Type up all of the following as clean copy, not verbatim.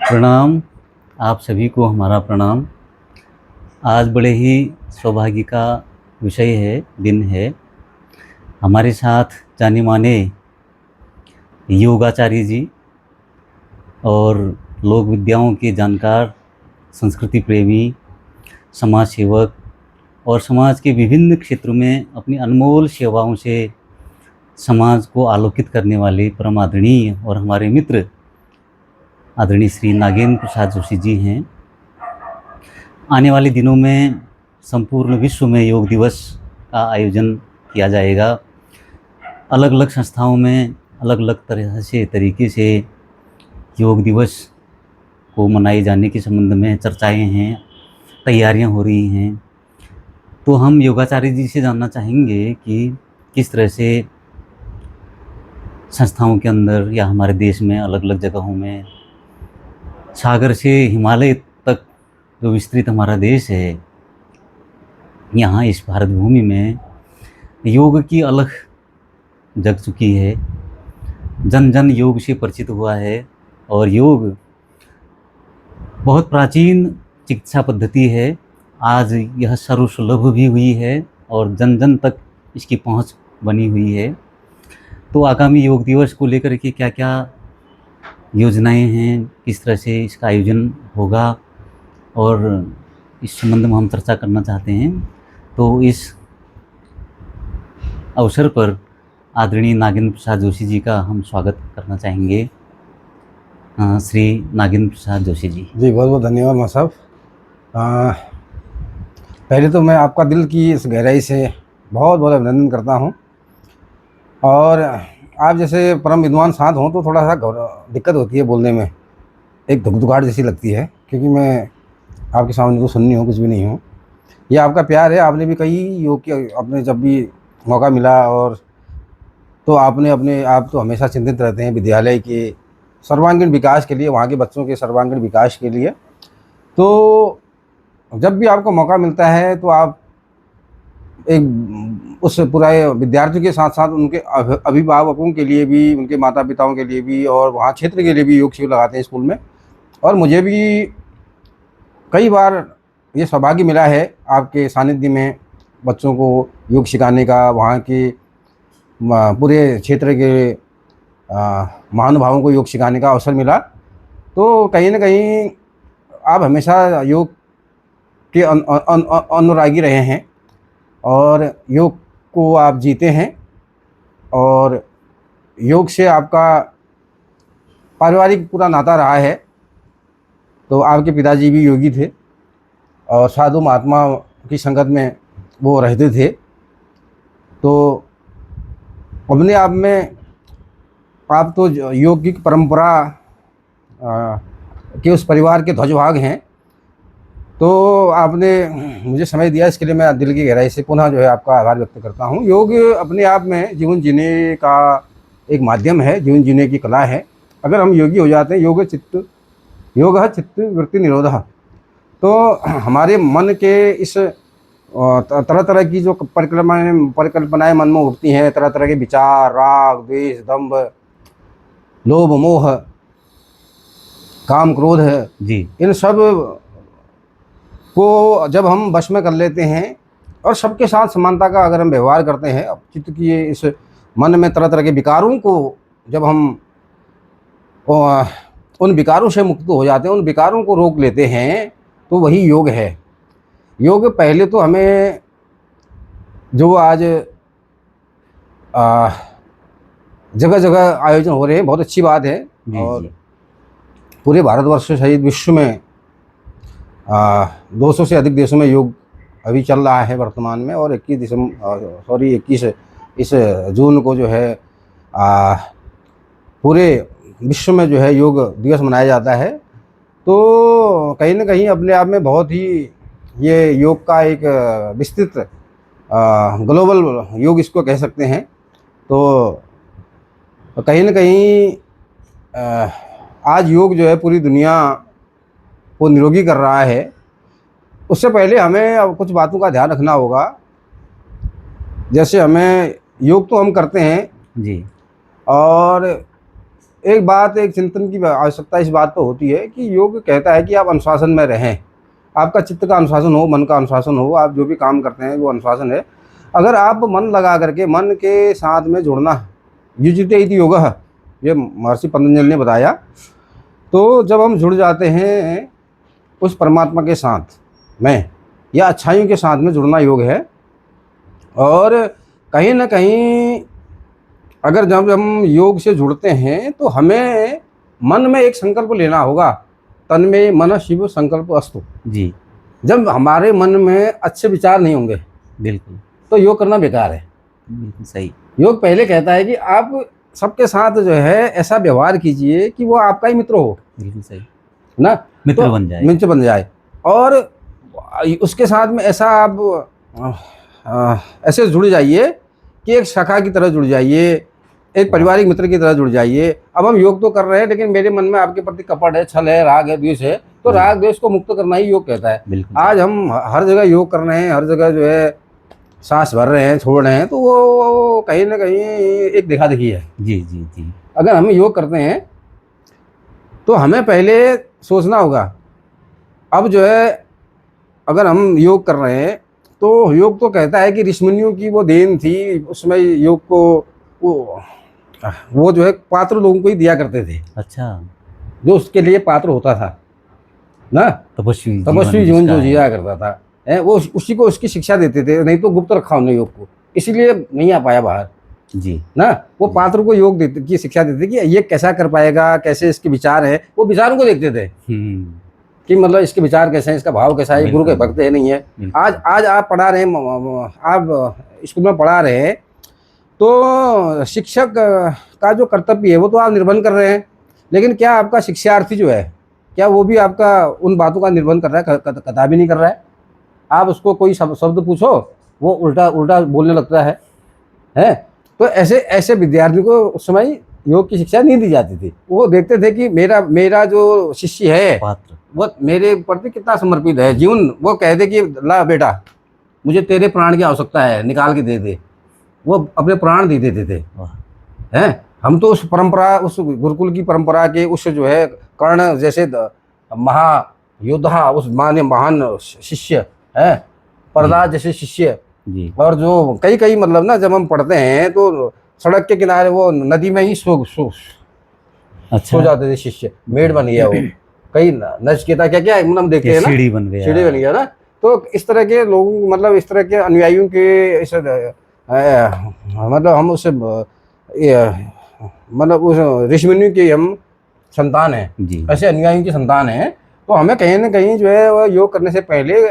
प्रणाम। आप सभी को हमारा प्रणाम। आज बड़े ही सौभाग्य का विषय है, दिन है। हमारे साथ जाने माने योगाचार्य जी और लोक विद्याओं के जानकार, संस्कृति प्रेमी, समाज सेवक और समाज के विभिन्न क्षेत्रों में अपनी अनमोल सेवाओं से समाज को आलोकित करने वाले परम आदरणीय और हमारे मित्र आदरणीय श्री नागेंद्र प्रसाद जोशी जी हैं। आने वाले दिनों में संपूर्ण विश्व में योग दिवस का आयोजन किया जाएगा। अलग अलग संस्थाओं में अलग अलग तरीके से योग दिवस को मनाए जाने के संबंध में चर्चाएं हैं, तैयारियां हो रही हैं। तो हम योगाचार्य जी से जानना चाहेंगे कि किस तरह से संस्थाओं के अंदर या हमारे देश में अलग अलग जगहों में सागर से हिमालय तक जो विस्तृत हमारा देश है, यहाँ इस भारत भूमि में योग की अलख जग चुकी है। जन जन योग से परिचित हुआ है और योग बहुत प्राचीन चिकित्सा पद्धति है। आज यह सर्वसुलभ भी हुई है और जन जन तक इसकी पहुंच बनी हुई है। तो आगामी योग दिवस को लेकर के क्या क्या योजनाएं हैं, किस तरह से इसका आयोजन होगा और इस संबंध में हम चर्चा करना चाहते हैं। तो इस अवसर पर आदरणीय नागेंद्र प्रसाद जोशी जी का हम स्वागत करना चाहेंगे। श्री नागेंद्र प्रसाद जोशी जी। जी बहुत बहुत धन्यवाद मां साहब। पहले तो मैं आपका दिल की इस गहराई से बहुत बहुत अभिनंदन करता हूं। और आप जैसे परम विद्वान साथ हों तो थोड़ा सा दिक्कत होती है बोलने में, एक धुकधुकाहट जैसी लगती है, क्योंकि मैं आपके सामने तो सुननी हूँ, कुछ भी नहीं हूँ। ये आपका प्यार है। आपने भी कई योग के अपने जब भी मौका मिला और तो आप तो हमेशा चिंतित रहते हैं विद्यालय के सर्वांगीण विकास के लिए, वहाँ के बच्चों के सर्वांगीण विकास के लिए। तो जब भी आपको मौका मिलता है तो आप एक उस पूरे विद्यार्थियों के साथ साथ उनके अभिभावकों के लिए भी, उनके माता पिताओं के लिए भी और वहाँ क्षेत्र के लिए भी योग शिविर लगाते हैं स्कूल में। और मुझे भी कई बार ये सौभाग्य मिला है आपके सानिध्य में बच्चों को योग सिखाने का, वहाँ के पूरे क्षेत्र के महानुभावों को योग सिखाने का अवसर मिला। तो कहीं ना कहीं आप हमेशा योग के अनुरागी रहे हैं और योग को आप जीते हैं। और योग से आपका पारिवारिक पूरा नाता रहा है। तो आपके पिताजी भी योगी थे और साधु महात्मा की संगत में वो रहते थे। तो अपने आप में आप तो योगिक परंपरा के उस परिवार के ध्वजभाग हैं। तो आपने मुझे समय दिया, इसके लिए मैं दिल की गहराई से पुनः जो है आपका आभार व्यक्त करता हूँ। योग अपने आप में जीवन जीने का एक माध्यम है, जीवन जीने की कला है। अगर हम योगी हो जाते हैं, योग चित्त वृत्ति निरोधः, तो हमारे मन के इस तरह तरह की जो परिकल्पनाएं मन में उठती हैं, तरह तरह के विचार, राग द्वेष दंभ लोभ मोह काम क्रोध है जी, इन सब को जब हम वश में कर लेते हैं और सबके साथ समानता का अगर हम व्यवहार करते हैं, अब चित्त की इस मन में तरह तरह के विकारों को जब हम उन विकारों से मुक्त हो जाते हैं, उन विकारों को रोक लेते हैं, तो वही योग है। योग पहले तो हमें जो आज जगह जगह आयोजन हो रहे हैं, बहुत अच्छी बात है। और पूरे भारतवर्ष सहित विश्व में 200 से अधिक देशों में योग अभी चल रहा है वर्तमान में। और 21 इस जून को जो है पूरे विश्व में जो है योग दिवस मनाया जाता है। तो कहीं ना कहीं अपने आप में बहुत ही ये योग का एक विस्तृत ग्लोबल योग इसको कह सकते हैं। तो कहीं ना कहीं आज योग जो है पूरी दुनिया को निरोगी कर रहा है। उससे पहले हमें अब कुछ बातों का ध्यान रखना होगा। जैसे हमें योग तो हम करते हैं जी, और एक बात, एक चिंतन की आवश्यकता इस बात पर होती है कि योग कहता है कि आप अनुशासन में रहें, आपका चित्त का अनुशासन हो, मन का अनुशासन हो, आप जो भी काम करते हैं वो अनुशासन है। अगर आप मन लगा करके मन के साथ में जुड़ना, युज्यते इति योगः, ये महर्षि पतंजलि ने बताया। तो जब हम जुड़ जाते हैं उस परमात्मा के साथ में, या अच्छाइयों के साथ में जुड़ना योग है। और कहीं ना कहीं अगर जब हम योग से जुड़ते हैं तो हमें मन में एक संकल्प लेना होगा, तन्मे मन शिव संकल्प अस्तु। जी, जब हमारे मन में अच्छे विचार नहीं होंगे बिल्कुल, तो योग करना बेकार है। बिल्कुल सही। योग पहले कहता है कि आप सबके साथ जो है ऐसा व्यवहार कीजिए कि वो आपका ही मित्र हो, बिल्कुल सही, ना, मित्र तो बन जाए। मित्र बन जाए। और उसके साथ में ऐसा आप ऐसे जुड़ जाइए कि एक शाखा की तरह जुड़ जाइए, एक पारिवारिक मित्र की तरह जुड़ जाइए। अब हम योग तो कर रहे हैं लेकिन मेरे मन में आपके प्रति कपट है, छल है, राग है, द्वेष है, तो राग द्वेष को मुक्त करना ही योग कहता है। बिल्कुल आज हम हर जगह योग कर रहे हैं, हर जगह जो है सांस भर रहे हैं, छोड़ रहे हैं, तो वो कहीं ना कहीं एक दिखा दिखी है। जी, जी, जी, अगर हम योग करते हैं तो हमें पहले सोचना होगा। अब जो है अगर हम योग कर रहे हैं तो योग तो कहता है कि ऋषिमुनियों की वो देन थी, उसमें योग को वो जो है पात्र लोगों को ही दिया करते थे, अच्छा, जो उसके लिए पात्र होता था ना, तपस्वी जीवन जो जिया करता था, है वो उसी को उसकी शिक्षा देते थे, नहीं तो गुप्त रखा उन्होंने योग को, इसलिए नहीं आ पाया बाहर जी, ना। वो पात्र को योग देते की शिक्षा देते थे कि ये कैसा कर पाएगा, कैसे इसके विचार है, वो विचारों को देखते थे कि मतलब इसके विचार कैसे हैं, इसका भाव कैसा है, गुरु के भक्त है नहीं है। आज आप पढ़ा रहे हैं, आप स्कूल में पढ़ा रहे हैं, तो शिक्षक का जो कर्तव्य है वो तो आप निर्वहन कर रहे हैं, लेकिन क्या आपका शिक्षार्थी जो है, क्या वो भी आपका उन बातों का निर्वहन कर रहा है? कदा भी नहीं कर रहा है। आप उसको कोई शब्द पूछो वो उल्टा उल्टा बोलने लगता है। तो ऐसे ऐसे विद्यार्थी को उस समय योग की शिक्षा नहीं दी जाती थी। वो देखते थे कि मेरा जो शिष्य है वो मेरे प्रति कितना समर्पित है, जीवन, वो कहते कि ला बेटा मुझे तेरे प्राण की आवश्यकता है, निकाल के दे दे, वो अपने प्राण दे देते थे। हैं, हम तो उस परंपरा, उस गुरुकुल की परंपरा के उस जो है कर्ण जैसे महायोद्धा, उस महान शिष्य है, प्रहलाद जैसे शिष्य जी। और जो कई मतलब ना, जब हम पढ़ते हैं तो सड़क के किनारे वो नदी में ही सो जाते थे शिष्य, मेड बन गया वो, कई नचिकेता क्या क्या हम देखते हैं ना, सीढ़ी बन गया ना। तो इस तरह के लोग, मतलब इस तरह के अनुयायियों के इस मतलब हम उससे मतलब उस ऋषिमुनियों के हम संतान हैं, ऐसे अनुयायियों की संतान हैं। तो हमें कहीं ना कहीं जो है वो योग करने से पहले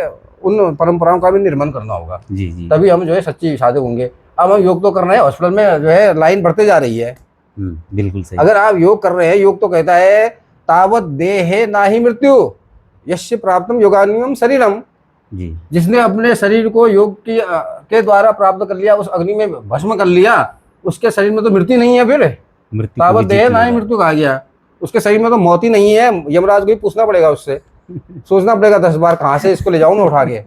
उन परंपराओं का भी निर्माण करना होगा, जी। तभी हम जो है सच्ची साधक होंगे। अब हम योग तो कर रहे हैं, हॉस्पिटल में जो है लाइन बढ़ते जा रही है। बिल्कुल सही। अगर आप योग कर रहे हैं, योग तो कहता है तावत देहे नाहि मृत्यु यस्य प्राप्तम योगानियम शरीरम, जी। जिसने अपने शरीर को योग की के द्वारा प्राप्त कर लिया, उस अग्नि में भस्म कर लिया, उसके शरीर में तो मृत्यु नहीं है। फिर तावत देहे नाहि मृत्यु कहा गया, उसके शरीर में तो मौत ही नहीं है। यमराज को ही पूछना पड़ेगा उससे, सोचना पड़ेगा 10 बार कहाँ से इसको ले जाऊं मैं उठा के,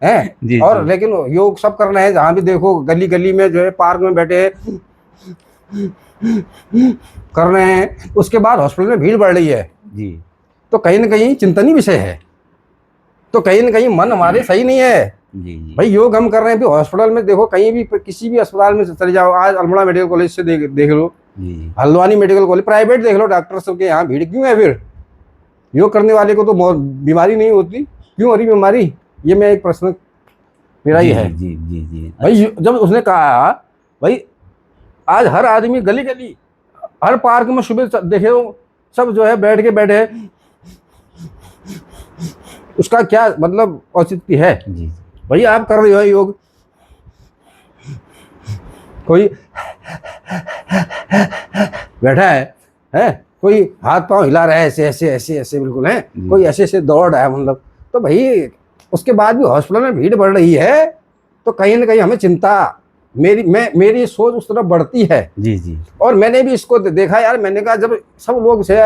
हैं। और लेकिन योग सब करना है, जहाँ भी देखो गली गली में जो है, पार्क में बैठे कर रहे हैं। उसके बाद हॉस्पिटल में भीड़ बढ़ रही है, जी। तो कहीं ना कहीं चिंतनीय विषय है, तो कहीं ना कहीं मन हमारे सही नहीं है, जी। भाई योग हम कर रहे हैं, भी हॉस्पिटल में देखो, कहीं भी किसी भी अस्पताल में चले जाओ, आज अल्मोड़ा मेडिकल कॉलेज से देख लो, हल्द्वानी मेडिकल कॉलेज, प्राइवेट देख लो, डॉक्टर सबके यहाँ भीड़ क्यों है? फिर योग करने वाले को तो बीमारी नहीं होती, क्यों हो रही बीमारी? ये मैं एक प्रश्न मेरा ही है, जी जी जी। भाई जब उसने कहा भाई आज हर आदमी गली गली हर पार्क में सुबह देखे हो, सब जो है बैठ के बैठे, उसका क्या मतलब औचित्य है? जी भाई आप कर रहे हो योग, कोई बैठा है, कोई हाथ पांव हिला रहा है ऐसे ऐसे ऐसे ऐसे, बिल्कुल है, कोई ऐसे ऐसे दौड़ रहा है, मतलब। तो भाई उसके बाद भी हॉस्पिटल में भीड़ बढ़ रही है, तो कहीं ना कहीं हमें चिंता, मेरी सोच उस तरफ बढ़ती है, जी जी। और मैंने भी इसको देखा यार, मैंने कहा जब सब लोग से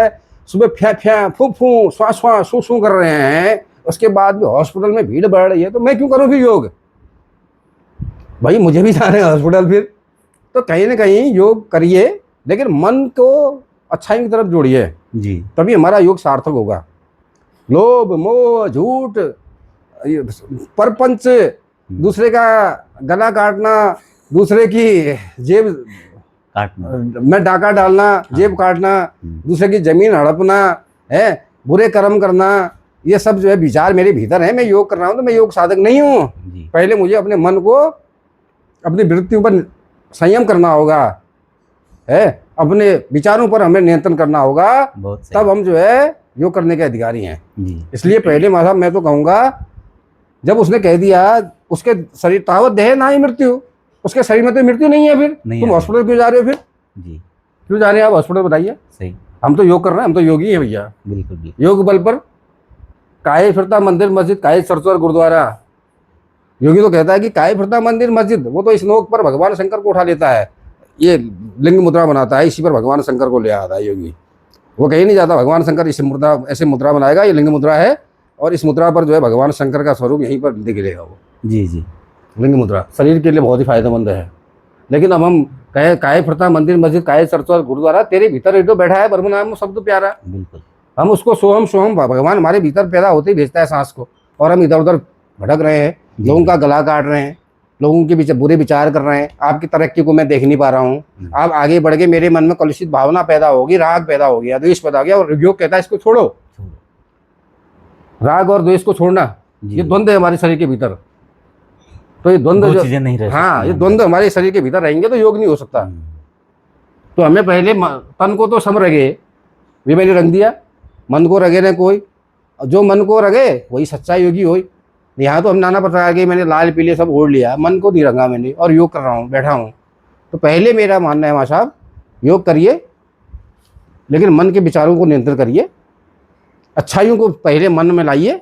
सुबह फ्या फ्या फू फू श्वास श्वास सू सू कर रहे हैं, उसके बाद भी हॉस्पिटल में भीड़ बढ़ रही है, तो मैं क्यों करूँ फिर योग? भाई मुझे भी जाना है हॉस्पिटल फिर। तो कहीं ना कहीं योग करिए, लेकिन मन को अच्छाई की तरफ जोड़िए, जी। तभी हमारा योग सार्थक होगा। लोभ मोह झूठ, ये परपंच, दूसरे का गला काटना, दूसरे की जेब काटना। में डाका डालना, जेब काटना, दूसरे की जमीन हड़पना है, बुरे कर्म करना, ये सब जो है विचार मेरे भीतर है। मैं योग कर रहा हूँ तो मैं योग साधक नहीं हूँ। जी। पहले मुझे अपने मन को, अपनी वृत्तियों पर संयम करना होगा, है, अपने विचारों पर हमें नियंत्रण करना होगा, बहुत सही। तब हम जो है योग करने के अधिकारी हैं। जी। इसलिए पहले साहब मैं तो कहूँगा, जब उसने कह दिया उसके शरीर तावत देह ना ही मृत्यु, उसके शरीर में तो मृत्यु नहीं है, फिर नहीं तुम है। हॉस्पिटल क्यों जा रहे हो? फिर जी। क्यों जा रहे हैं आप हॉस्पिटल, बताइए? सही। हम तो योग कर रहे हैं, हम तो योगी हैं भैया। बिल्कुल बिल्कुल। योग बल पर काहे फिरता मंदिर मस्जिद, काहे सरस्वर गुरुद्वारा। योगी तो कहता है कि काहे फिरता मंदिर मस्जिद, वो तो इस नोक पर भगवान शंकर को उठा लेता है, ये लिंग मुद्रा बनाता है, इसी पर भगवान शंकर को ले आता है योगी। वो कहीं नहीं जाता भगवान शंकर इस मुद्रा, ऐसे मुद्रा बनाएगा, ये लिंग मुद्रा है, और इस मुद्रा पर जो है भगवान शंकर का स्वरूप यहीं पर दिखेगा। वो जी जी। लिंग मुद्रा शरीर के लिए बहुत ही फायदेमंद है। लेकिन अब हम कहे काहे फिरता मंदिर मस्जिद, काहे सरस्वर गुरुद्वारा, तेरे भीतर जो बैठा है ब्रह्म नाम शब्द प्यारा, बिल्कुल। हम उसको सोहम सोहम, भगवान हमारे भीतर पैदा होते ही भेजता है सांस को, और हम इधर उधर भटक रहे हैं, लोगों का गला काट रहे हैं, लोगों के बुरे विचार कर रहे हैं। आपकी तरक्की को मैं देख नहीं पा रहा हूँ, आप आगे बढ़ के मेरे मन में कलुषित भावना पैदा होगी, राग पैदा हो गया, द्वेष पैदा हो गया, और योग कहता है इसको छोड़ो। राग और द्वेष को छोड़ना, ये द्वंद्व है हमारे शरीर के भीतर। तो ये द्वंद्व जो चीजें नहीं रह सकती। हाँ, ये द्वंद्व हमारे शरीर के भीतर रहेंगे तो योग नहीं हो सकता। तो हमें पहले तन को तो सम रगे, ये मैंने रंग दिया, मन को रगे न कोई, जो मन को रगे वही सच्चा योगी हो। यहाँ तो हम नाना प्रकार के, मैंने लाल पीले सब ओढ़ लिया, मन को नहीं रंगा मैंने, और योग कर रहा हूँ, बैठा हूँ। तो पहले मेरा मानना है वहाँ साहब, योग करिए, लेकिन मन के विचारों को नियंत्रण करिए, अच्छाइयों को पहले मन में लाइए,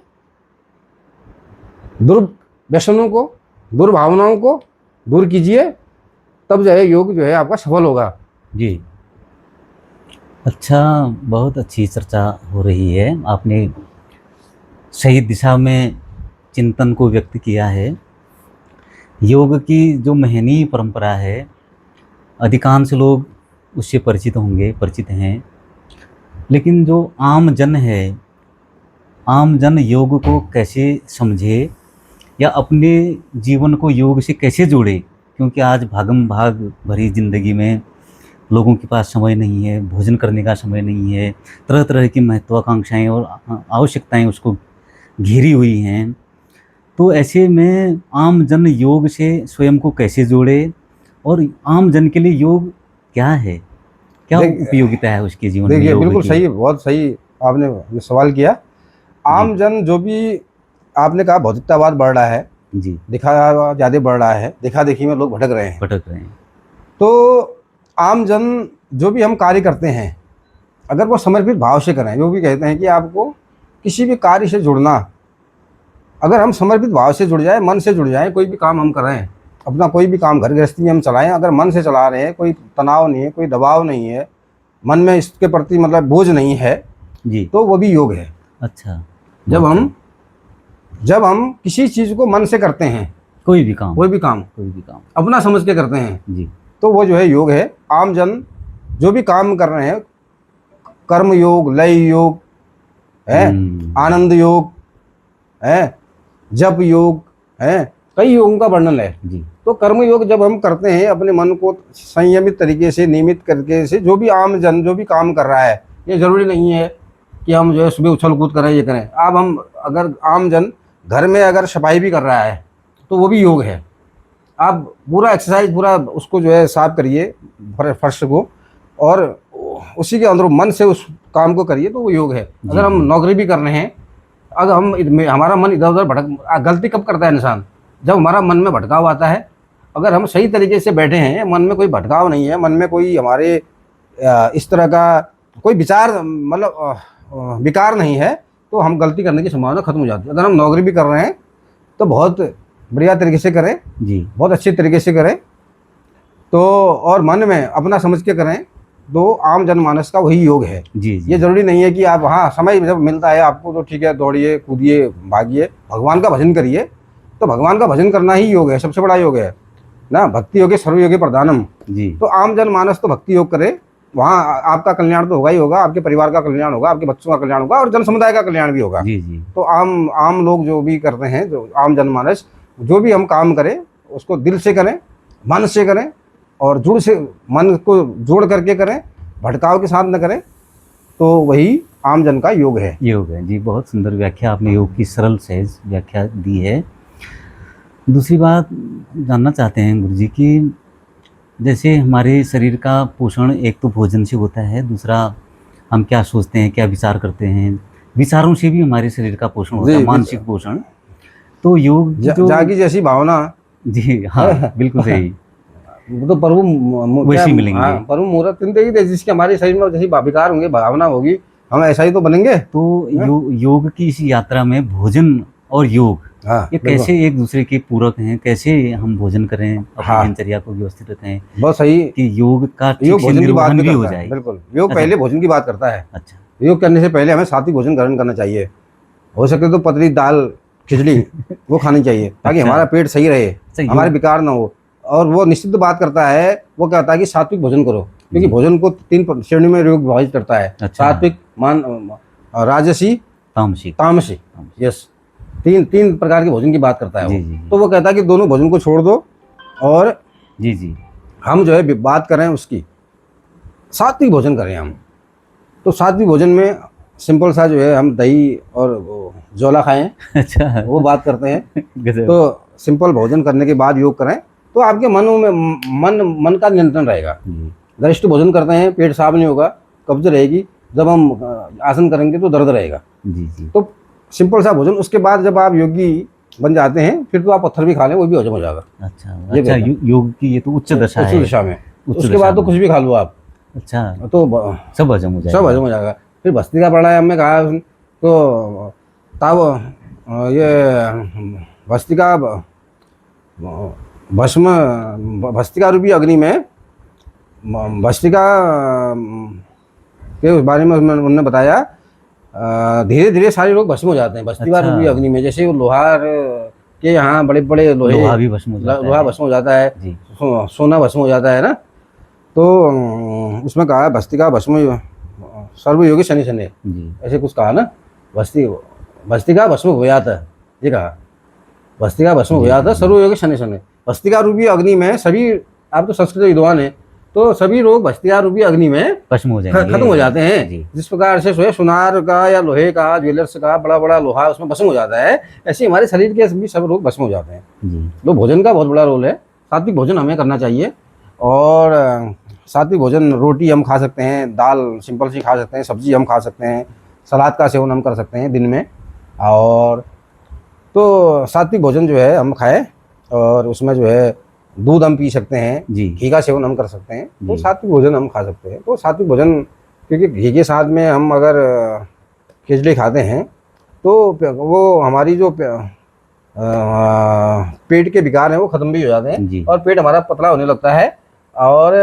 दुर्व्यसनों को, दुर्भावनाओं को दूर कीजिए, तब जो है योग जो है आपका सफल होगा। जी। अच्छा, बहुत अच्छी चर्चा हो रही है, आपने सही दिशा में चिंतन को व्यक्त किया है। योग की जो महनीय परंपरा है, अधिकांश लोग उससे परिचित होंगे, परिचित हैं, लेकिन जो आम जन है, आम जन योग को कैसे समझे या अपने जीवन को योग से कैसे जोड़े, क्योंकि आज भागम भाग भरी ज़िंदगी में लोगों के पास समय नहीं है, भोजन करने का समय नहीं है, तरह तरह की महत्वाकांक्षाएं और आवश्यकताएं उसको घेरी हुई हैं। तो ऐसे में आम जन योग से स्वयं को कैसे जोड़े, और आम जन के लिए योग क्या है, क्या उपयोगिता है उसके जीवन में? देखिए, बिल्कुल सही, बहुत सही आपने सवाल किया। आम जन जो भी आपने कहा, भौतिकतावाद बढ़ रहा है जी, दिखावा ज़्यादा बढ़ रहा है, देखा देखी में लोग भटक रहे हैं। तो आम जन जो भी हम कार्य करते हैं, अगर वो समर्पित भाव से करें, जो भी कहते हैं कि आपको किसी भी कार्य से जुड़ना, अगर हम समर्पित भाव से जुड़ जाए, मन से जुड़ जाए, कोई भी काम हम करें, अपना कोई भी काम घर गृहस्थी में हम चलाएं, अगर मन से चला रहे हैं, कोई तनाव नहीं है, कोई दबाव नहीं है, मन में इसके प्रति मतलब बोझ नहीं है जी, तो वो भी योग है। अच्छा, जब हम किसी चीज़ को मन से करते हैं, कोई भी काम अपना समझ के करते हैं जी, तो वो जो है योग है। आम जन जो भी काम कर रहे हैं, कर्म योग, लय योग है, आनंद योग है, जप योग है, कई योगों का वर्णन है जी। तो कर्म योग जब हम करते हैं, अपने मन को संयमित तरीके से, नियमित करके से, जो भी आम जन जो भी काम कर रहा है, ये जरूरी नहीं है कि हम जो है सुबह उछल कूद करें, ये करें। अब हम अगर आम जन घर में अगर सफाई भी कर रहा है तो वो भी योग है। आप पूरा एक्सरसाइज, पूरा उसको जो है साफ करिए फर्श को, और उसी के अंदर मन से उस काम को करिए, तो वो योग है। अगर हम नौकरी भी कर रहे हैं, अगर हमारा मन इधर उधर गलती कब करता है इंसान? जब हमारा मन में भटकाव आता है। अगर हम सही तरीके से बैठे हैं, मन में कोई भटकाव नहीं है, मन में कोई हमारे इस तरह का कोई विचार मतलब विकार नहीं है, तो हम गलती करने की संभावना खत्म हो जाती है। अगर हम नौकरी भी कर रहे हैं तो बहुत बढ़िया तरीके से करें जी, बहुत अच्छे तरीके से करें, तो और मन में अपना समझ के करें, तो आम जनमानस का वही योग है जी। ये जरूरी नहीं है कि आप, हाँ, समय जब मिलता है आपको तो ठीक है, दौड़िए, कूदिए, भागिए, भगवान का भजन करिए, तो भगवान का भजन करना ही योग है, सबसे बड़ा योग है ना। भक्ति योगे सर्व योगे प्रधानम जी। तो आम जनमानस तो भक्ति योग करे, वहाँ आपका कल्याण तो होगा ही होगा, आपके परिवार का कल्याण होगा, आपके बच्चों का कल्याण होगा और जन समुदाय का कल्याण भी होगा। जी, जी। तो आम आम लोग जो भी करते हैं, जो आम जनमानस जो भी हम काम करें उसको दिल से करें, मन से करें और जुड़ से मन को जोड़ करके करें, भटकाव के साथ न करें, तो वही आम जन का योग है। योग है जी, बहुत सुंदर व्याख्या आपने योग की सरल सहज व्याख्या दी है। दूसरी बात जानना चाहते हैं गुरुजी कि जैसे हमारे शरीर का पोषण एक तो भोजन से होता है, दूसरा हम क्या सोचते हैं, क्या विचार करते हैं, विचारों से भी हमारे शरीर का पोषण होता है, मानसिक पोषण। तो योग की जो जागी जैसी भावना जी हाँ, बिल्कुल सही। तो प्रभु वैसे ही मिलेंगे। हाँ, प्रभु मुहूर्त चिंते ही जिसके हमारे शरीर में जैसी विकार होंगे, भावना होगी, हम ऐसा ही तो बनेंगे। तो योग की इस यात्रा में भोजन और योग हाँ, ये कैसे एक दूसरे के पूरक हैं, कैसे हम भोजन करें, अपनी हाँ, दिनचर्या को व्यवस्थित रखें बहुत सही। कि योग का ठीक योग से भोजन की बात निर्वहन भी भी हो करता है, जाए। बिल्कुल। योग अच्छा। पहले भोजन की बात करता है। अच्छा। योग करने से पहले हमें सात्विक भोजन ग्रहण करना चाहिए। हो सके तो पतली दाल खिचड़ी वो खानी चाहिए ताकि अच्छा। हमारा पेट सही रहे, अच्छा, हमारे विकार ना हो। और वो निश्चित बात करता है, वो कहता है कि सात्विक भोजन करो, क्योंकि भोजन को 3 श्रेणी में योग विभाजित करता है। अच्छा। सात्विक, राजसी, तामसिक। तामसिक। यस, 3 प्रकार के भोजन की बात करता है जी, वो। जी। तो वो कहता है कि दोनों भोजन को छोड़ दो और जी, जी। हम जो है बात करें उसकी, सात्विक भोजन करें हम। तो सात्विक भोजन में सिंपल सा जो है हम दही और वो जोला खाएं, अच्छा, वो बात करते हैं। गजब। तो सिंपल भोजन करने के बाद योग करें तो आपके मनों में मन का नियंत्रण रहेगा। जी, गरिष्ठ भोजन करते हैं, पेट साफ नहीं होगा, कब्ज रहेगी, जब हम आसन करेंगे तो दर्द रहेगा। जी, जी। तो सिंपल सा भोजन, उसके बाद जब आप योगी बन जाते हैं फिर तो आप पत्थर भी खा लें, वो भी हजम हो जाएगा। अच्छा, ये अच्छा, कहता है। योग की ये तो उच्च दशा उच्च है। दिशा में। उच्च उसके दशा बाद तो में। कुछ भी खा लो आप, अच्छा, तो सब हजम हो जाएगा। सब हजम हो जाएगा। फिर भस्त्रिका प्राणायाम में कहा तो तब ये भस्त्रिका भस्त्रिका रूपी अग्नि में, भस्त्रिका के बारे में उन्होंने बताया, धीरे धीरे सारे लोग भस्म हो जाते हैं भस्त्रिका अच्छा। रूपी अग्नि में। जैसे वो लोहार के यहाँ बड़े बड़े लोहा भी भस्म हो जाता है। लोहा भस्म हो जाता है, जी। सोना भस्म हो जाता है ना। तो उसमें कहा भस्त्रिका भस्म सर्वयोगी शनि शनि, जी। ऐसे कुछ कहा ना। भस्त्रिका भस्म हो जाता है, ये कहा भस्त्रिका भस्म हो जाता है सर्वयोगी शनि शनि। भस्त्रिका रूपी अग्नि में सभी, आप तो संस्कृत विद्वान हैं, तो सभी लोग भस्त्रिका रूपी अग्नि में भस्म हो जाएंगे, खत्म हो जाते हैं। जी। जिस प्रकार से सुनार का या लोहे का, ज्वेलर्स का बड़ा बड़ा लोहा उसमें भस्म हो जाता है, ऐसे हमारे शरीर के भी सब लोग भस्म हो जाते हैं। जी। तो भोजन का बहुत बड़ा रोल है। सात्विक भोजन हमें करना चाहिए। और सात्विक भोजन, रोटी हम खा सकते हैं, दाल सिंपल सी खा सकते हैं, सब्जी हम खा सकते हैं, सलाद का सेवन हम कर सकते हैं दिन में। और तो सात्विक भोजन जो है हम खाएं, और उसमें जो है दूध हम पी सकते हैं, जी। घी का सेवन हम कर सकते हैं, तो जी। सात्विक भोजन हम खा सकते हैं। तो सात्विक भोजन, क्योंकि घी के साथ में हम अगर खिचड़ी खाते हैं तो वो हमारी जो पेट के विकार हैं वो खत्म भी हो जाते जी। हैं और पेट हमारा पतला होने लगता है, और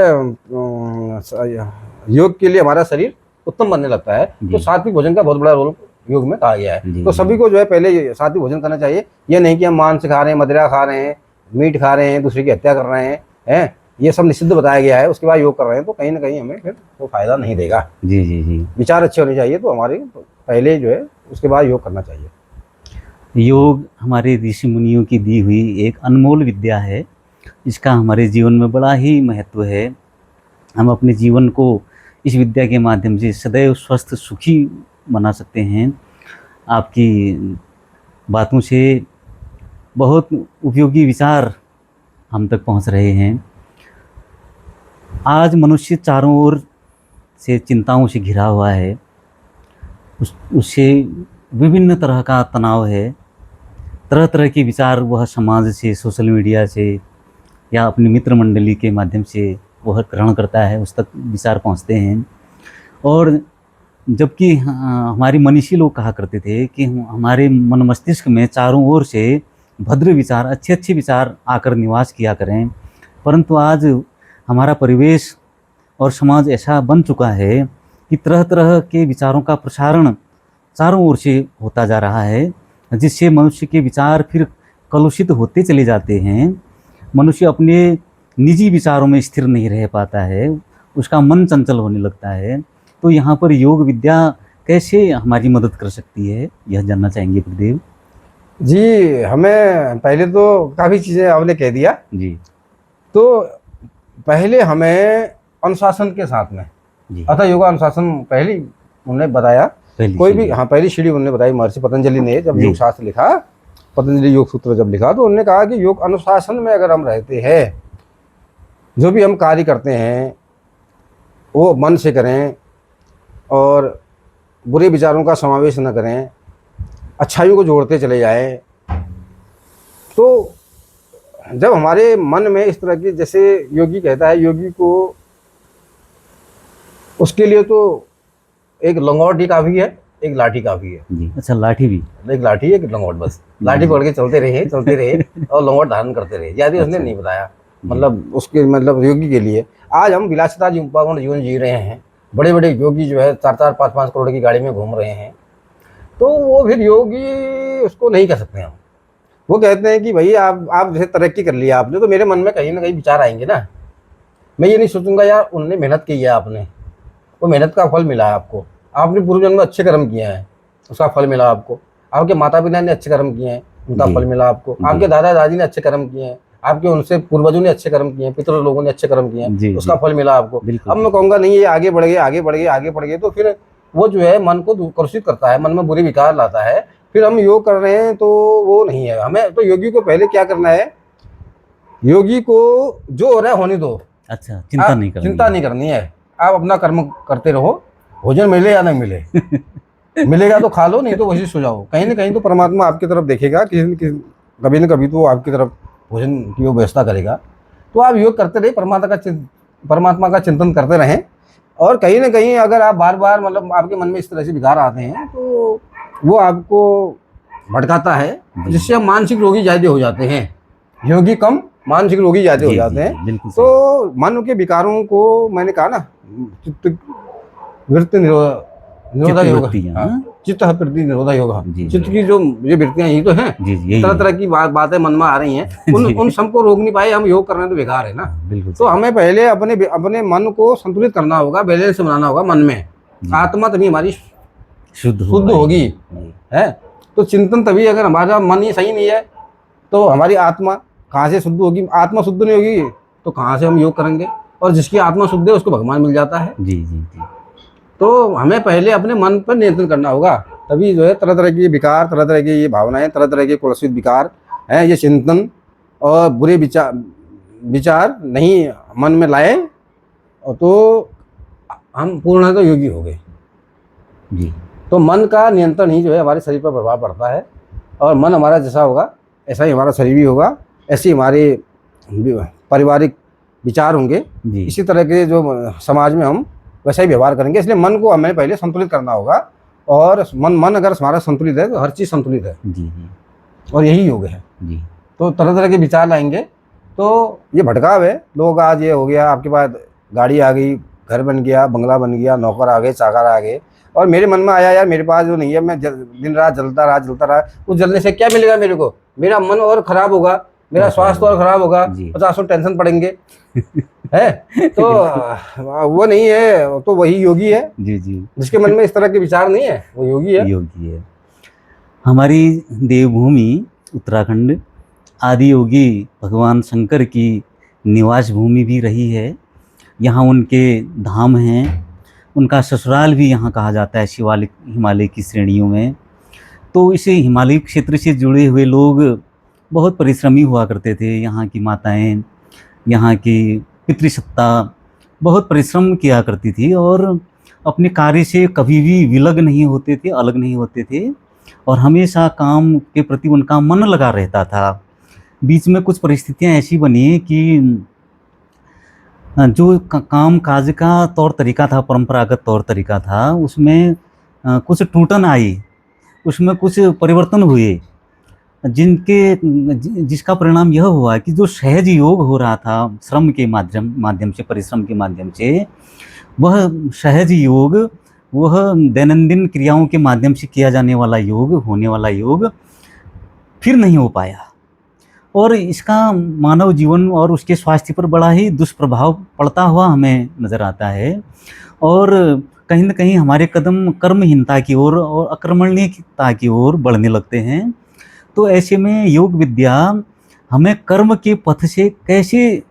योग के लिए हमारा शरीर उत्तम बनने लगता है। जी। तो सात्विक भोजन का बहुत बड़ा रोल योग में कहा गया है। जी। तो सभी को जो है पहले सात्विक भोजन करना चाहिए। ये नहीं कि हम मांस खा रहे हैं, मदिरा खा रहे हैं, मीट खा रहे हैं, दूसरे की हत्या कर रहे हैं, ये सब निषिद्ध बताया गया है, उसके बाद योग कर रहे हैं, तो कहीं ना कहीं हमें फिर वो फायदा नहीं देगा। जी, जी, जी। विचार अच्छे होने चाहिए, तो हमारे पहले जो है उसके बाद योग करना चाहिए। योग हमारे ऋषि मुनियों की दी हुई एक अनमोल विद्या है। इसका हमारे जीवन में बड़ा ही महत्व है। हम अपने जीवन को इस विद्या के माध्यम से सदैव स्वस्थ सुखी बना सकते हैं। आपकी बातों से बहुत उपयोगी विचार हम तक पहुंच रहे हैं। आज मनुष्य चारों ओर से चिंताओं से घिरा हुआ है, उससे विभिन्न तरह का तनाव है, तरह तरह के विचार वह समाज से, सोशल मीडिया से या अपनी मित्र मंडली के माध्यम से वह ग्रहण करता है, उस तक विचार पहुंचते हैं। और जबकि हमारे मनीषी लोग कहा करते थे कि हमारे मन मस्तिष्क में चारों ओर से भद्र विचार, अच्छे अच्छे विचार आकर निवास किया करें, परंतु आज हमारा परिवेश और समाज ऐसा बन चुका है कि तरह तरह के विचारों का प्रसारण चारों ओर से होता जा रहा है, जिससे मनुष्य के विचार फिर कलुषित होते चले जाते हैं। मनुष्य अपने निजी विचारों में स्थिर नहीं रह पाता है, उसका मन चंचल होने लगता है। तो यहाँ पर योग विद्या कैसे हमारी मदद कर सकती है, यह जानना चाहेंगे गुरुदेव। जी, हमें पहले तो काफ़ी चीज़ें आपने कह दिया। जी तो पहले हमें अनुशासन के साथ में, जी। अतः योगा अनुशासन पहली उन्होंने बताया। पहली कोई भी, सीढ़ी। हाँ, पहली सीढ़ी उन्होंने बताई महर्षि पतंजलि ने, जब जी। योग शास्त्र लिखा, पतंजलि योग सूत्र जब लिखा, तो उन्होंने कहा कि योग अनुशासन में अगर हम रहते हैं, जो भी हम कार्य करते हैं वो मन से करें और बुरे विचारों का समावेश न करें, अच्छाइयों को जोड़ते चले जाएं, तो जब हमारे मन में इस तरह की, जैसे योगी कहता है, योगी को उसके लिए तो एक लंगोट ही काफ़ी है, एक लाठी काफ़ी है। जी, अच्छा, लाठी भी। एक लाठी, एक लंगोट, बस लाठी पकड़ के चलते रहे और लंगोट धारण करते रहे, ज़्यादा उसने अच्छा। नहीं बताया। मतलब उसके, मतलब योगी के लिए आज हम विलासिता जीवन जी रहे हैं, बड़े बड़े योगी जो है 4-4, 5-5 करोड़ की गाड़ी में घूम रहे हैं, तो वो फिर योगी उसको नहीं कह सकते हम। वो कहते हैं कि भाई आप जैसे तरक्की कर लिया आपने, तो मेरे मन में कहीं ना कहीं विचार आएंगे ना। मैं ये नहीं सोचूंगा यार उनने मेहनत की है, आपने वो मेहनत का फल मिला है आपको, आपने पूर्व जन्म में अच्छे कर्म किए हैं, उसका फल मिला आपको। आपके माता पिता ने अच्छे कर्म किए हैं, उनका जी। फल मिला आपको। जी। आपके दादा दादी ने अच्छे कर्म किए हैं, आपके उनसे पूर्वजों ने अच्छे कर्म किए हैं, पितृ लोगों ने अच्छे कर्म किए जी, हैं, उसका जी। फल मिला आपको। बिल्कुल, अब मैं बिल्कुल। कहूँगा नहीं, ये आगे बढ़ गए, आगे बढ़ गए, आगे बढ़ गए, तो फिर वो जो है मन को कलुषित करता है, मन में बुरे विकार लाता है। फिर हम योग कर रहे हैं तो वो नहीं है। हमें तो योगी को पहले क्या करना है, योगी को जो हो रहा है होने दो, अच्छा, चिंता नहीं करनी चिंता है। नहीं करनी है। आप अपना कर्म करते रहो, भोजन मिले या ना मिले, मिलेगा तो खा लो, नहीं तो वही सो जाओ। कहीं ना कहीं तो परमात्मा आपकी तरफ देखेगा, कभी न कभी तो आपकी तरफ भोजन की वो व्यवस्था करेगा। तो आप योग करते रहे, परमात्मा का चिंतन करते रहें। और कहीं ना कहीं अगर आप बार बार, मतलब आपके मन में इस तरह से विकार आते हैं, तो वो आपको भटकाता है, जिससे हम मानसिक रोगी ज़्यादा हो जाते हैं। योगी कम, मानसिक रोगी ज़्यादा हो जी, जी, जाते हैं। जी, बिल्कुल सही। तो मन के विकारों को, मैंने कहा ना, चित्त वृत्ति निरोधा योग, चित्तवृत्तियाँ, हाँ, चित्त वृत्ति निरोधा योग। जी, चित्त जी। की जो ये वृत्तियां यही तो हैं, जी, जी, यही तरह है। तरह की बातें मन में आ रही हैं, जी। उन सबको रोक नहीं पाए हम, योग करने तो बेकार है ना। हाँ, बिल्कुल तो सही। हमें पहले अपने अपने मन को संतुलित करना होगा, बैलेंस बनाना होगा मन में। जी। आत्मा तभी हमारी शुद्ध हो शुद्ध होगी, जी। है। तो चिंतन तभी, अगर हमारा मन ही सही नहीं है तो हमारी आत्मा कहाँ से शुद्ध होगी। आत्मा शुद्ध नहीं होगी तो कहाँ से हम योग करेंगे। और जिसकी आत्मा शुद्ध है उसको भगवान मिल जाता है। जी, जी, जी। तो हमें पहले अपने मन पर नियंत्रण करना होगा, तभी जो है तरह तरह की विकार, तरह तरह की ये भावनाएं, तरह तरह के कुलसित विकार हैं, ये चिंतन और बुरे विचार नहीं मन में लाए, और तो हम पूर्णतः योगी हो गए। जी। तो मन का नियंत्रण ही जो है हमारे शरीर पर प्रभाव पड़ता है। और मन हमारा जैसा होगा ऐसा ही हमारा शरीर भी होगा, ऐसे ही हमारे पारिवारिक विचार होंगे, जी। इसी तरह के जो समाज में हम वैसा ही व्यवहार करेंगे। इसलिए मन को हमें पहले संतुलित करना होगा। और मन अगर हमारा संतुलित है तो हर चीज़ संतुलित है, जी, जी, और यही योग है। जी। तो तरह तरह के विचार लाएंगे तो ये भटकाव है। लोग आज ये हो गया, आपके पास गाड़ी आ गई, घर बन गया, बंगला बन गया, नौकर आ गए, चाकर आ गए, और मेरे मन में आया यार मेरे पास जो नहीं है, मैं दिन रात जलता रहा। उस जलने से क्या मिलेगा मेरे को? मेरा मन और खराब होगा, मेरा स्वास्थ्य और खराब होगा, 50 टेंशन पड़ेंगे है। तो वो नहीं है, तो वही योगी है। जी, जी। जिसके मन में इस तरह के विचार नहीं है वो योगी है। योगी है। हमारी देवभूमि उत्तराखंड आदि योगी भगवान शंकर की निवास भूमि भी रही है। यहाँ उनके धाम हैं, उनका ससुराल भी यहाँ कहा जाता है शिवालिक हिमालय की श्रेणियों में। तो इस हिमालयी क्षेत्र से जुड़े हुए लोग बहुत परिश्रमी हुआ करते थे। यहाँ की माताएं, यहाँ की पितृसत्ता बहुत परिश्रम किया करती थी और अपने कार्य से कभी भी विलग नहीं होते थे, अलग नहीं होते थे, और हमेशा काम के प्रति उनका मन लगा रहता था। बीच में कुछ परिस्थितियाँ ऐसी बनी कि जो काम काज का तौर तरीका था, परंपरागत तौर तरीका था, उसमें कुछ टूटन आई, उसमें कुछ परिवर्तन हुए, जिसका परिणाम यह हुआ कि जो सहज योग हो रहा था श्रम के माध्यम से, परिश्रम के माध्यम से, वह सहज योग, वह दैनंदिन क्रियाओं के माध्यम से किया जाने वाला योग, होने वाला योग फिर नहीं हो पाया। और इसका मानव जीवन और उसके स्वास्थ्य पर बड़ा ही दुष्प्रभाव पड़ता हुआ हमें नज़र आता है। और कहीं न कहीं हमारे कदम कर्महीनता की ओर और अकर्मण्यता की ओर बढ़ने लगते हैं। तो ऐसे में योग विद्या हमें कर्म के पथ से कैसे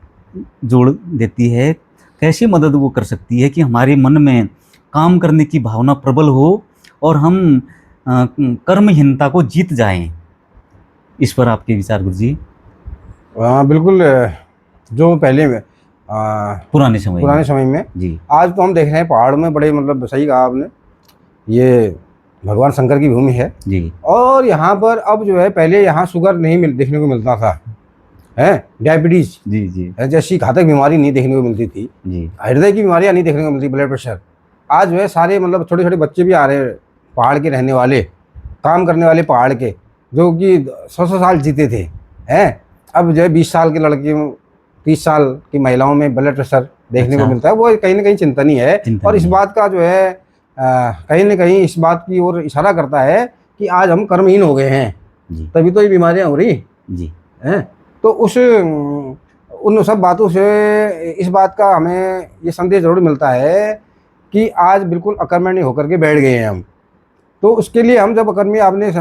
जोड़ देती है, कैसे मदद वो कर सकती है कि हमारे मन में काम करने की भावना प्रबल हो और हम कर्महीनता को जीत जाएँ? इस पर आपके विचार गुरुजी? हाँ बिल्कुल, जो पहले में पुराने समय पुराने में। समय में, जी, आज तो हम देख रहे हैं पहाड़ में बड़े, मतलब सही कहा आपने, ये भगवान शंकर की भूमि है। जी, और यहाँ पर अब जो है, पहले यहाँ शुगर नहीं देखने को मिलता था, है डायबिटीज जी, जी, जैसी घातक बीमारी नहीं देखने को मिलती थी, जी, हृदय की बीमारियाँ नहीं देखने को मिलती, ब्लड प्रेशर। आज जो है सारे, मतलब छोटे छोटे बच्चे भी आ रहे हैं, पहाड़ के रहने वाले, काम करने वाले पहाड़ के, जो कि 100 साल जीते थे, हैं। अब जो है 20 साल के लड़के, 30 साल की महिलाओं में ब्लड प्रेशर देखने को अच्छा। मिलता है। वो कहीं ना कहीं चिंतनीय है। और इस चिंतनीय। बात का जो है कहीं ना कहीं इस बात की ओर इशारा करता है कि आज हम कर्महीन हो गए हैं, जी, तभी तो ये बीमारियां हो रही जी, हैं। तो उन सब बातों से इस बात का हमें ये संदेश जरूर मिलता है कि आज बिल्कुल अकर्मण्य होकर के बैठ गए हैं हम। तो उसके लिए हम, जब अकर्मी आपने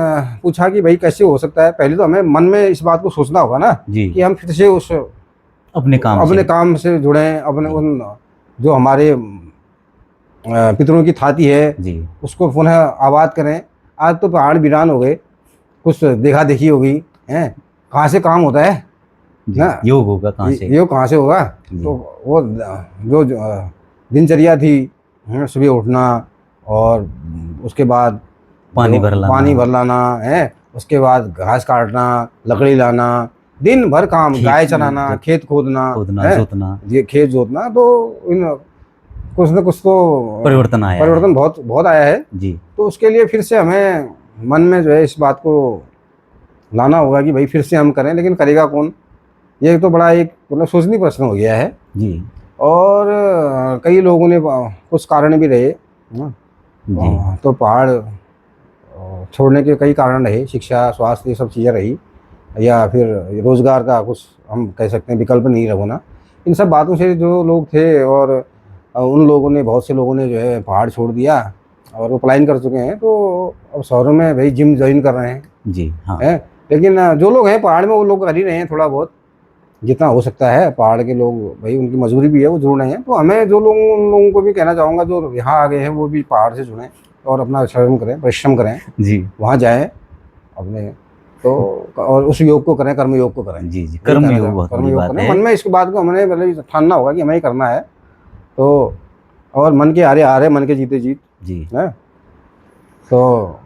पूछा कि भाई कैसे हो सकता है, पहले तो हमें मन में इस बात को सोचना होगा ना जी, कि हम फिर से उस अपने काम अपने से। काम से जुड़ें, अपने जी, उन जो हमारे पितरों की थाती है जी, उसको पुनः आबाद करें। आज तो पहाड़ वीरान हो गए, कुछ देखा देखी हो गई है, कहाँ से काम होता है जी, ना, योग होगा कहाँ से? ये कहाँ से होगा। जी, तो वो जो दिनचर्या थी, सुबह उठना और उसके बाद पानी भर पानी लाना, भर लाना है, उसके बाद घास काटना, लकड़ी लाना, दिन भर काम, खेत गाय चराना, खेत खोदना खोदना, है, जोतना, ये खेत जोतना। तो इन कुछ न कुछ तो परिवर्तन आया है। परिवर्तन बहुत बहुत आया है। जी, तो उसके लिए फिर से हमें मन में जो है इस बात को लाना होगा कि भाई फिर से हम करें, लेकिन करेगा कौन, ये तो बड़ा एक मतलब सोचनीय प्रश्न हो गया है। जी, और कई लोगों ने कुछ कारण भी रहे, जी, तो पहाड़ छोड़ने के कई कारण रहे, शिक्षा, स्वास्थ्य, ये सब चीज़ें रही, या फिर रोजगार का कुछ हम कह सकते हैं विकल्प नहीं रहोना। इन सब बातों से जो लोग थे, और उन लोगों ने, बहुत से लोगों ने जो है पहाड़ छोड़ दिया और वो पलायन कर चुके हैं। तो अब शहरों में भाई जिम ज्वाइन कर रहे हैं, जी, हाँ, हैं। लेकिन जो लोग हैं पहाड़ में, वो लोग कर ही रहे हैं थोड़ा बहुत, जितना हो सकता है। पहाड़ के लोग भाई, उनकी मजबूरी भी है, वो जुड़ रहे हैं। तो हमें जो लोग, उन लोगों को भी कहना चाहूँगा जो यहाँ आ गए हैं, वो भी पहाड़ से जुड़ें और अपना श्रम करें, परिश्रम करें, जी, वहाँ जाएं अपने, तो और उस योग को करें, कर्म योग को करें। जी, जी, यही कर्म कहना योग चाहूँ, बहुत कर्म बड़ी योग बात करें। है। मन में इस बात को हमने मतलब ठानना होगा कि हमें ही करना है। तो और मन के हारे हारे, मन के जीते जीत जी, है। तो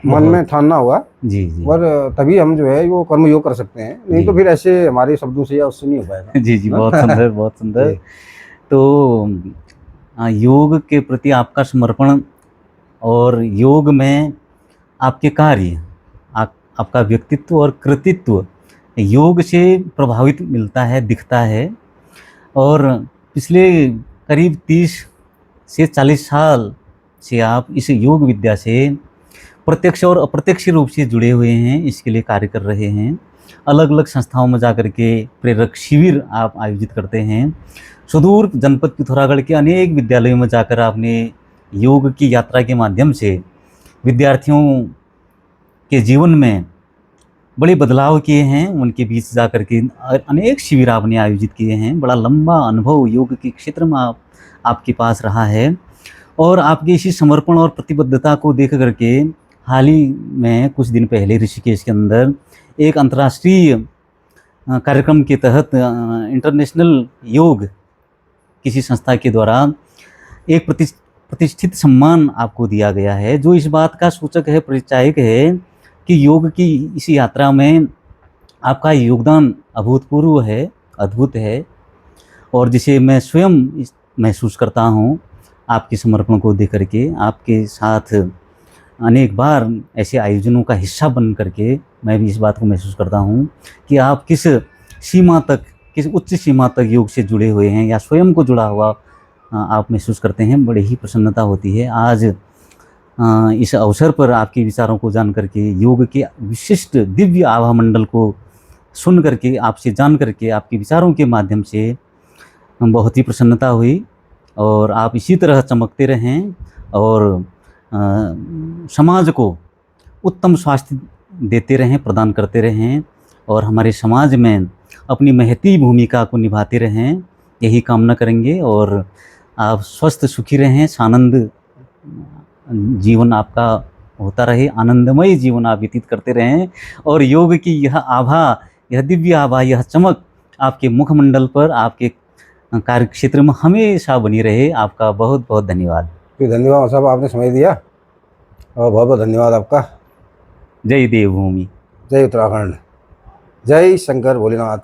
मन में बहुत। ठानना होगा, जी, जी, और तभी हम जो है वो कर्म योग कर सकते हैं। नहीं तो जी, फिर ऐसे हमारे शब्दों से या उससे नहीं हो पाएगा जी, जी, बहुत ना। सुंदर, बहुत सुंदर। जी। तो योग के प्रति आपका समर्पण और योग में आपके कार्य, आपका व्यक्तित्व और कृतित्व योग से प्रभावित मिलता है, दिखता है। और पिछले करीब 30 से 40 साल से आप इस योग विद्या से प्रत्यक्ष और अप्रत्यक्ष रूप से जुड़े हुए हैं, इसके लिए कार्य कर रहे हैं। अलग अलग संस्थाओं में जाकर के प्रेरक शिविर आप आयोजित करते हैं। सुदूर जनपद पिथौरागढ़ के अनेक विद्यालयों में जाकर आपने योग की यात्रा के माध्यम से विद्यार्थियों के जीवन में बड़े बदलाव किए हैं। उनके बीच जाकर के अनेक शिविर आपने आयोजित किए हैं। बड़ा लंबा अनुभव योग के क्षेत्र में आपके पास रहा है। और आपके इसी समर्पण और प्रतिबद्धता को देख करके हाल ही में कुछ दिन पहले ऋषिकेश के अंदर एक अंतर्राष्ट्रीय कार्यक्रम के तहत इंटरनेशनल योग किसी संस्था के द्वारा एक प्रतिष्ठित सम्मान आपको दिया गया है, जो इस बात का सूचक है, परिचायक है कि योग की इस यात्रा में आपका योगदान अभूतपूर्व है, अद्भुत है। और जिसे मैं स्वयं महसूस करता हूँ आपके समर्पण को देख करके। आपके साथ अनेक बार ऐसे आयोजनों का हिस्सा बन करके मैं भी इस बात को महसूस करता हूँ कि आप किस सीमा तक, किस उच्च सीमा तक योग से जुड़े हुए हैं या स्वयं को जुड़ा हुआ आप महसूस करते हैं। बड़ी ही प्रसन्नता होती है आज इस अवसर पर आपके विचारों को जान करके, योग के विशिष्ट दिव्य आभा मंडल को सुन करके, आपसे जान करके, आपके विचारों के माध्यम से बहुत ही प्रसन्नता हुई। और आप इसी तरह चमकते रहें और अ, समाज को उत्तम स्वास्थ्य देते रहें, प्रदान करते रहें और हमारे समाज में अपनी महती भूमिका को निभाते रहें, यही कामना करेंगे। और आप स्वस्थ सुखी रहें, सानंद जीवन आपका होता रहे, आनंदमय जीवन आप व्यतीत करते रहें और योग की यह आभा, यह दिव्य आभा, यह चमक आपके मुखमंडल पर, आपके कार्य क्षेत्र में हमेशा बनी रहे। आपका बहुत बहुत धन्यवाद। फिर धन्यवाद साहब, आपने समय दिया और बहुत बहुत धन्यवाद आपका। जय देवभूमि। जय उत्तराखंड, जय शंकर भोलेनाथ।